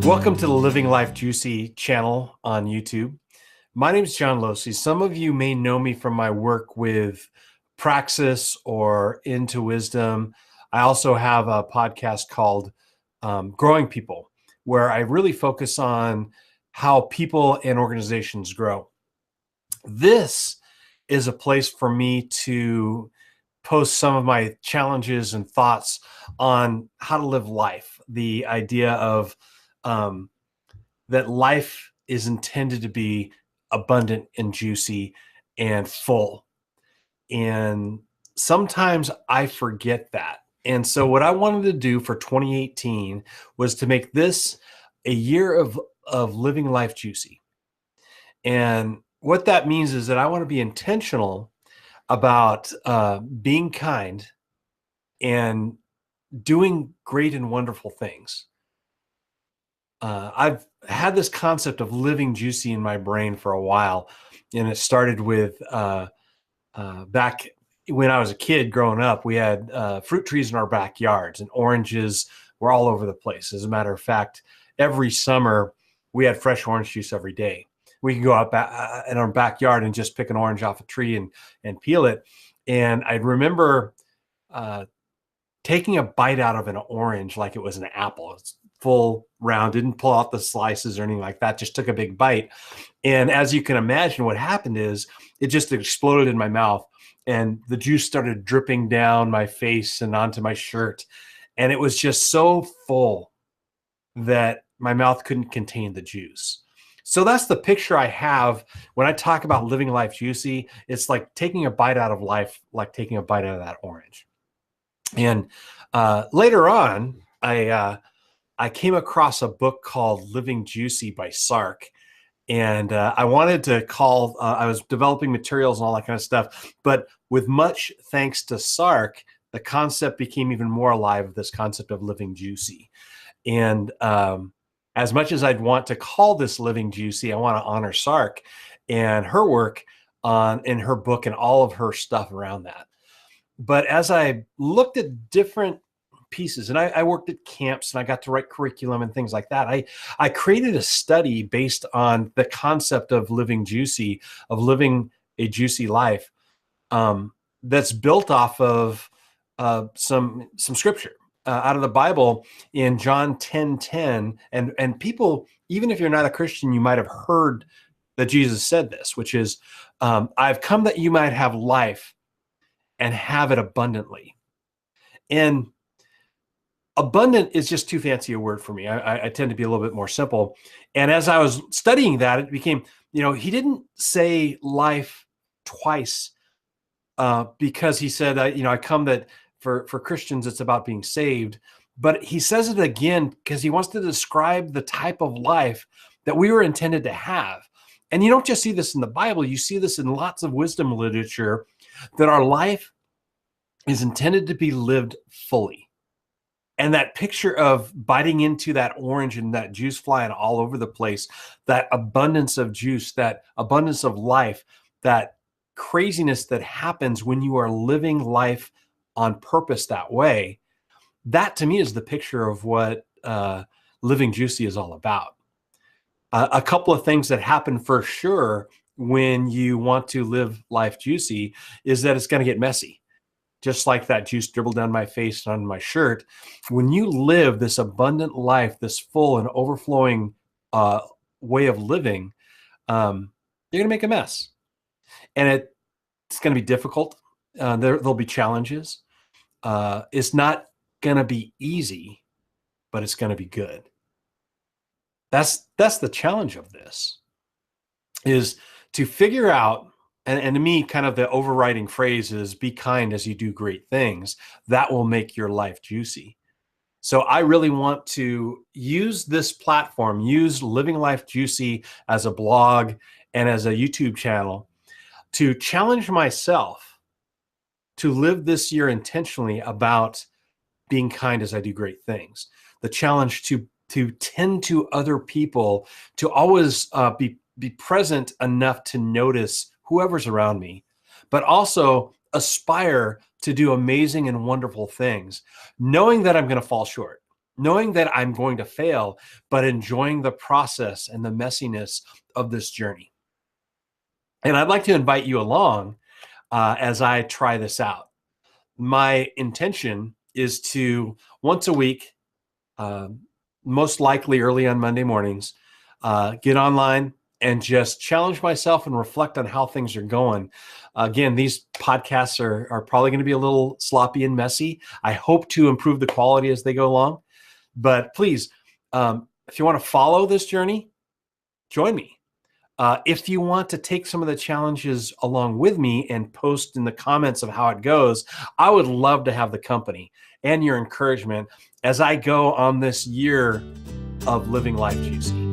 Welcome to the Living Life Juicy channel on YouTube. My name is John Losey. Some of you may know me from my work with Praxis or IntoWisdom. I also have a podcast called Growing People, where I really focus on how people and organizations grow. This is a place for me to post some of my challenges and thoughts on how to live life. The idea of that life is intended to be abundant and juicy and full. And sometimes I forget that. And so what I wanted to do for 2018 was to make this a year of living life juicy. And what that means is that I want to be intentional about being kind and doing great and wonderful things. I've had this concept of living juicy in my brain for a while, and it started with back when I was a kid growing up. We had fruit trees in our backyards, and oranges were all over the place. As a matter of fact, every summer we had fresh orange juice every day. We could go out in our backyard and just pick an orange off a tree and peel it. And I remember taking a bite out of an orange like it was an apple. It's full round, didn't pull out the slices or anything like that, just took a big bite. And as you can imagine, what happened is it just exploded in my mouth, and the juice started dripping down my face and onto my shirt. And it was just so full that my mouth couldn't contain the juice. So that's the picture I have when I talk about living life juicy. It's like taking a bite out of life, like taking a bite out of that orange. And later on, I came across a book called Living Juicy by Sark. And I wanted to call, I was developing materials and all that kind of stuff. But with much thanks to Sark, the concept became even more alive, this concept of living juicy. And as much as I'd want to call this living juicy, I want to honor Sark and her work in her book and all of her stuff around that. But as I looked at different pieces, and I worked at camps and I got to write curriculum and things like that, I created a study based on the concept of living juicy, of living a juicy life, that's built off of some scripture out of the Bible in John 10:10. And people, even if you're not a Christian, you might have heard that Jesus said this, which is, I've come that you might have life and have it abundantly. And abundant is just too fancy a word for me. I tend to be a little bit more simple. And as I was studying that, it became, he didn't say life twice because he said, I come that for Christians, it's about being saved. But he says it again because he wants to describe the type of life that we were intended to have. And you don't just see this in the Bible, you see this in lots of wisdom literature, that our life is intended to be lived fully. And that picture of biting into that orange and that juice flying all over the place, that abundance of juice, that abundance of life, that craziness that happens when you are living life on purpose that way, that to me is the picture of what living juicy is all about. A couple of things that happen for sure when you want to live life juicy is that it's going to get messy. Just like that juice dribbled down my face and on my shirt. When you live this abundant life, this full and overflowing way of living, you're going to make a mess. And it's going to be difficult. There'll be challenges. It's not going to be easy, but it's going to be good. That's the challenge of this, is to figure out, and to me, kind of the overriding phrase is, be kind as you do great things. That will make your life juicy. So I really want to use this platform, use Living Life Juicy as a blog and as a YouTube channel to challenge myself to live this year intentionally about being kind as I do great things. The challenge to tend to other people, to always be present enough to notice whoever's around me, but also aspire to do amazing and wonderful things, knowing that I'm going to fall short, knowing that I'm going to fail, but enjoying the process and the messiness of this journey. And I'd like to invite you along as I try this out. My intention is to once a week, most likely early on Monday mornings, get online and just challenge myself and reflect on how things are going. Again, these podcasts are probably going to be a little sloppy and messy. I hope to improve the quality as they go along. But please, if you want to follow this journey, join me. If you want to take some of the challenges along with me and post in the comments of how it goes, I would love to have the company and your encouragement as I go on this year of living life juicy.